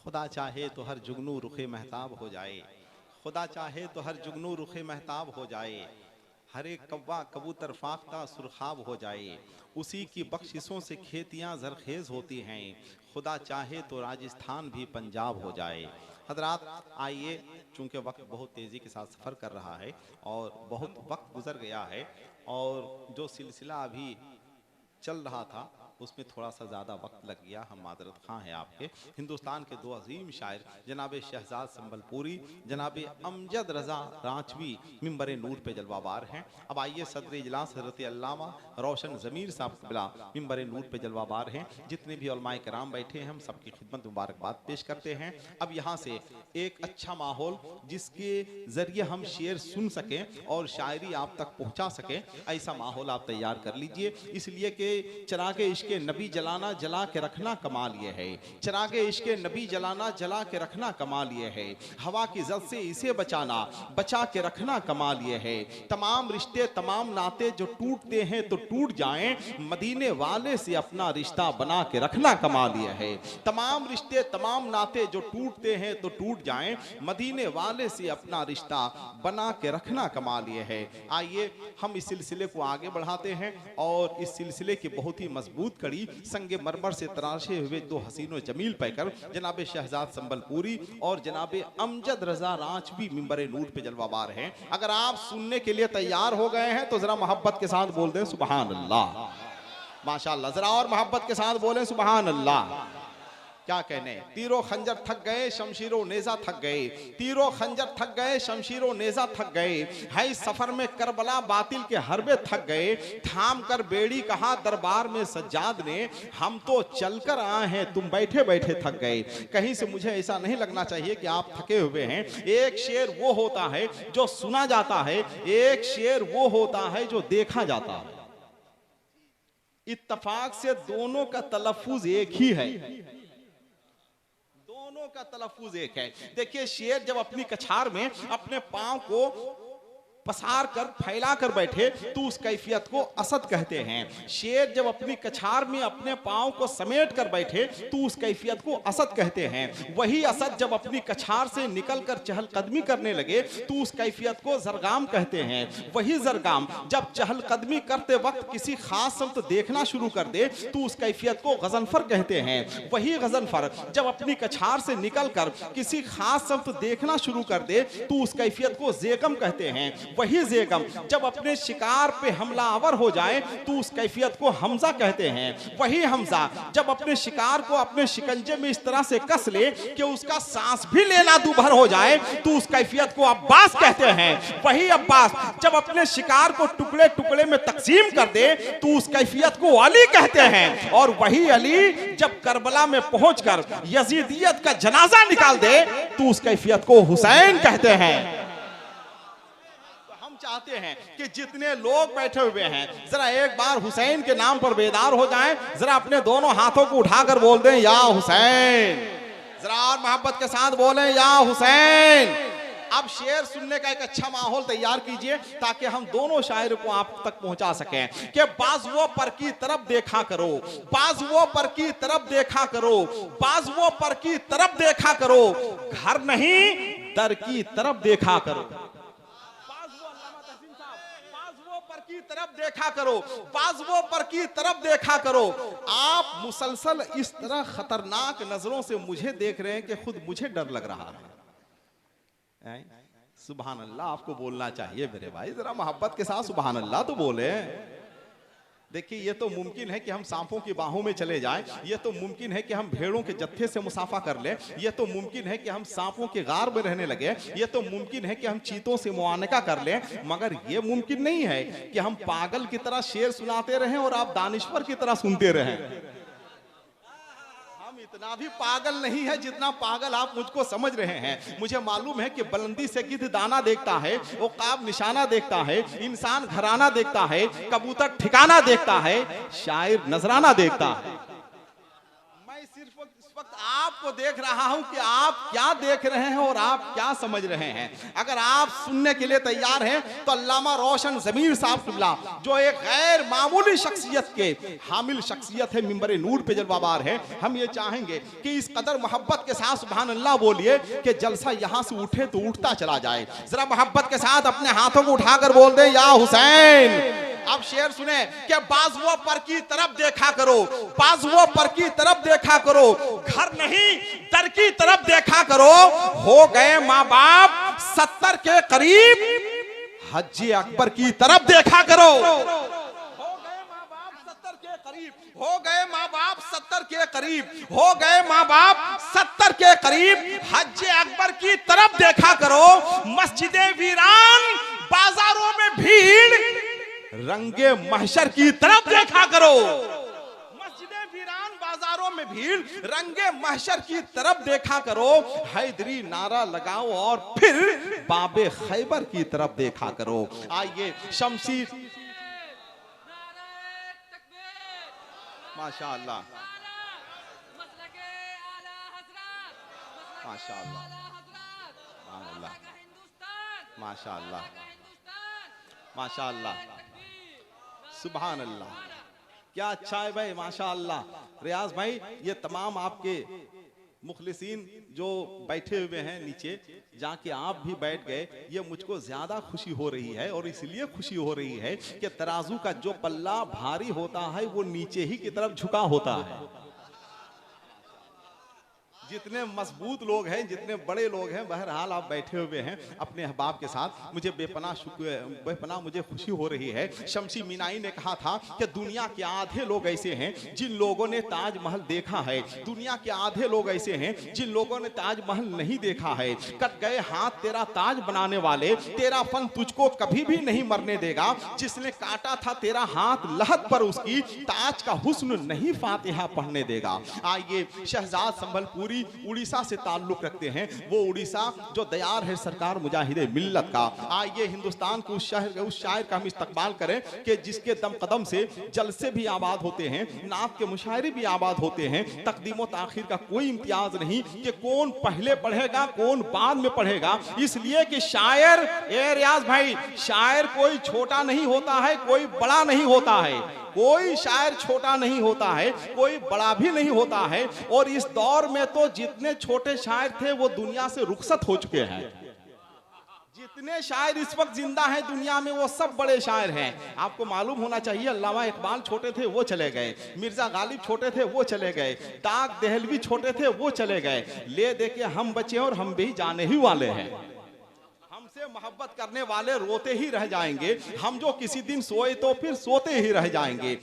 खुदा चाहे तो हर जुगनू रुखे महताब हो जाए, खुदा चाहे तो हर जुगनू रुखे महताब हो जाए, हर एक कौवा कबूतर फाख्ता सुरखाब हो जाए, उसी की बख्शिशों से खेतियां जरखेज होती हैं, खुदा चाहे तो राजस्थान भी पंजाब हो जाए। हजरात आइए, चूंकि वक्त बहुत तेज़ी के साथ सफ़र कर रहा है और बहुत वक्त गुजर गया है और जो सिलसिला अभी चल रहा था उसमें थोड़ा सा ज़्यादा वक्त लग गया, हम मादरत खां हैं आपके। हिंदुस्तान के दो अजीम शायर जनाब शहजाद संबलपुरी, जनाब अमजद रज़ा रांचवी मिंबर नूर पे जलवाबार हैं। अब आइए सदर इजलास हज़रत अल्लामा रोशन ज़मीर साहब क़िबला मिंबर नूर पे जलवाबार हैं। जितने भी उलमाए कराम बैठे हैं हम सबकी खिदमत मुबारकबाद पेश करते हैं। अब यहाँ से एक अच्छा माहौल जिसके ज़रिए हम शेर सुन सकें और शायरी आप तक पहुँचा सकें, ऐसा माहौल आप तैयार कर लीजिए। इसलिए कि चिरागे इश्क़ नबी जलाना जला के रखना कमाल ये है, चिरागे इश्क़ नबी जलाना जला के रखना कमाल ये है, हवा की जद से इसे बचाना बचा के रखना कमाल ये है। तमाम रिश्ते तमाम नाते जो टूटते हैं तो टूट जाएं, मदीने वाले से अपना रिश्ता बना के रखना कमाल ये है। तमाम रिश्ते तमाम नाते जो टूटते हैं तो टूट जाएं, मदीने वाले से अपना रिश्ता बना के रखना कमाल ये है। आइए हम इस सिलसिले को आगे बढ़ाते हैं और इस सिलसिले की बहुत ही मजबूत कड़ी संगे मरमर से तराशे हुए दो हसीनो जमील पैकर जनाब शहजाद संबलपुरी और जनाब अमजद रजा रांचवी मिंबर नूर पे जलवाबार हैं। अगर आप सुनने के लिए तैयार हो गए हैं तो जरा मोहब्बत के साथ बोल दें सुबहान अल्लाह, माशाअल्लाह। जरा और मोहब्बत के साथ बोलें सुबहान अल्लाह। क्या कहने, तीरों खंजर थक गए शमशीरों नेजा थक गए, तीरों खंजर थक गए शमशीरों नेजा थक गए, है सफर में करबला बातिल के हरबे थक गए, थाम कर बेड़ी कहा दरबार में सज्जाद ने, हम तो चलकर आए हैं तुम बैठे बैठे थक गए। कहीं से मुझे ऐसा नहीं लगना चाहिए कि आप थके हुए हैं। एक शेर वो होता है जो सुना जाता है, एक शेर वो होता है जो देखा जाता है। इत्तफाक से दोनों का तलफ्फुज एक ही है, दोनों का तलफ्फुज एक है। देखिए शेर जब अपनी कछार में अपने पांव को पसार कर फैला कर बैठे तो उस कैफियत को असद कहते हैं। शेर जब अपनी कछार में अपने पांव को समेट कर बैठे तो उस कैफियत को असद कहते हैं। वही असद जब अपनी कछार से निकलकर चहलकदमी करने लगे तो उस कैफियत को जरगाम कहते हैं। वही जरगाम जब चहलकदमी करते वक्त किसी खास समत देखना शुरू कर दे तो उस कैफियत को गजनफर कहते हैं। वही गजनफर जब अपनी कछार से निकलकर किसी खास समत देखना शुरू कर दे तो उस कैफियत को जेगम कहते हैं। वही जेगम जब अपने शिकार पे हमलावर हो जाए तो उस कैफियत को हमजा कहते हैं। वही हमजा जब अपने शिकार को अपने शिकंजे में इस तरह से कस ले कि उसका सांस भी लेना दूभर हो जाए तो उस कैफियत को अब्बास कहते हैं। वही अब्बास जब अपने शिकार को टुकड़े टुकड़े में तकसीम कर दे तो उस कैफियत को अली कहते हैं। और वही अली जब करबला में पहुंचकर यजीदियत का जनाजा निकाल दे तो उस कैफियत को हुसैन कहते हैं। चाहते हैं कि जितने लोग बैठे हुए हैं जरा एक बार हुसैन के नाम पर बेदार हो जाएं, जरा अपने दोनों हाथों को उठाकर बोल दें या हुसैन। जरा और मोहब्बत के साथ बोलें या हुसैन। अब शेर सुनने का एक अच्छा माहौल तैयार कीजिए ताकि हम दोनों शायर को आप तक पहुंचा सकें कि बाजुओं पर की तरफ देखा करो, बाजुओं पर की तरफ देखा करो, बाजुओं पर की तरफ देखा करो, घर नहीं दर की तरफ देखा करो, की तरफ देखा करो, बाजुओं पर की तरफ देखा करो। आप मुसलसल इस तरह खतरनाक नजरों से मुझे देख रहे हैं कि खुद मुझे डर लग रहा है। सुभान अल्लाह आपको बोलना चाहिए मेरे भाई, जरा मोहब्बत के साथ सुभान अल्लाह तो बोले। देखिए ये तो मुमकिन है कि हम सांपों की बाहों में चले जाएं, ये तो मुमकिन है कि हम भेड़ों के जत्थे से मुसाफा कर लें, ये तो मुमकिन है कि हम सांपों के गार में रहने लगे, ये तो मुमकिन है कि हम चीतों से मुआनका कर लें, मगर ये मुमकिन नहीं है कि हम पागल की तरह शेर सुनाते रहें और आप दानिश्वर की तरह सुनते रहें। इतना भी पागल नहीं है जितना पागल आप मुझको समझ रहे हैं। मुझे मालूम है कि बुलंदी से गिद्ध दाना देखता है, उकाब निशाना देखता है, इंसान घराना देखता है, कबूतर ठिकाना देखता है, शायर नजराना देखता है। मैं सिर्फ इस वक्त आपको आपको देख रहा हूं कि आप क्या देख रहे हैं और आप क्या समझ रहे हैं। अगर आप सुनने के लिए तैयार हैं तो अल्लामा रोशन ज़मीर साहब किबला, जो एक गैर मामूली शख्सियत के हामिल शख्सियत है, मिंबर नूर पे जलवाबार है, हम ये चाहेंगे कि इस कदर मोहब्बत के साथ सुभान अल्लाह बोलिए कि जलसा यहां से उठे तो उठता चला जाए। जरा मोहब्बत के साथ अपने हाथों को उठाकर बोल दे या हुसैन। अब शेर सुने कि बाजुओं पर की तरफ देखा करो, बाजुओं पर की तरफ देखा करो, घर नहीं दर की तरफ देखा करो। हो गए माँ बाप 70 के करीब, हज्जे अकबर की तरफ देखा करो। हो गए माँ बाप 70 के करीब, हो गए माँ बाप 70 के करीब, हो गए माँ बाप 70 के करीब, हज्जे अकबर की तरफ देखा करो। मस्जिदे वीरान बाजारों में भीड़, रंगे महशर की तरफ देखा करो। मस्जिदे वीरान बाजारों में भीड़, रंगे महशर की तरफ देखा करो। हैदरी नारा लगाओ और फिर बाबे खैबर की तरफ देखा करो। आइए शमशीर, माशाअल्लाह माशाअल्लाह माशाअल्लाह माशाअल्लाह सुभान अल्लाह, क्या अच्छा है भाई माशाअल्लाह। रियाज भाई, ये तमाम आपके मुखलिसीन जो बैठे हुए हैं नीचे, जाके आप भी बैठ गए, ये मुझको ज्यादा खुशी हो रही है। और इसलिए खुशी हो रही है कि तराजू का जो पल्ला भारी होता है वो नीचे ही की तरफ झुका होता है। जितने मजबूत लोग हैं, जितने बड़े लोग हैं, बहरहाल आप बैठे हुए हैं अपने अहबाब के साथ, मुझे बेपनाह मुझे खुशी हो रही है। शमसी मीनाई ने कहा था कि दुनिया के आधे लोग ऐसे हैं जिन लोगों ने ताजमहल देखा है, दुनिया के आधे लोग ऐसे हैं जिन लोगों ने ताजमहल नहीं देखा है। कट गए हाथ तेरा ताज बनाने वाले, तेरा फन तुझको कभी भी नहीं मरने देगा। जिसने काटा था तेरा हाथ लहद पर, उसकी ताज का हुस्न नहीं फातिहा पढ़ने देगा। आइए शहजाद संभलपुरी उड़ीसा से ताल्लुक रखते हैं, वो उड़ीसा जो दयार है सरकार मुजाहिदे मिल्लत का। आइए हिंदुस्तान को उस शायर का हम इस्तकबाल करें कि जिसके दम कदम से जलसे भी आबाद होते हैं, नात के मुशायरे भी आबाद होते हैं। तकदीम व ताखीर का कोई इम्तियाज नहीं कि कौन पहले पढ़ेगा कौन बाद में पढ़ेगा, इसलिए कि शायर, ए रियाज भाई, शायर कोई छोटा नहीं होता है, कोई बड़ा नहीं होता है, कोई शायर छोटा नहीं होता है, कोई बड़ा भी नहीं होता है। और इस दौर में तो जितने छोटे शायर थे वो दुनिया से रुखसत हो चुके हैं। जितने शायर इस वक्त जिंदा हैं दुनिया में वो सब बड़े शायर हैं। आपको मालूम होना चाहिए अल्लामा इकबाल छोटे थे वो चले गए, मिर्जा गालिब छोटे थे वो चले गए, दाग देहलवी छोटे थे वो चले गए। ले दे के हम बचे और हम भी जाने ही वाले हैं। हमसे मोहब्बत करने वाले रोते ही रह जाएंगे, हम जो किसी दिन सोए तो फिर सोते ही रह जाएंगे।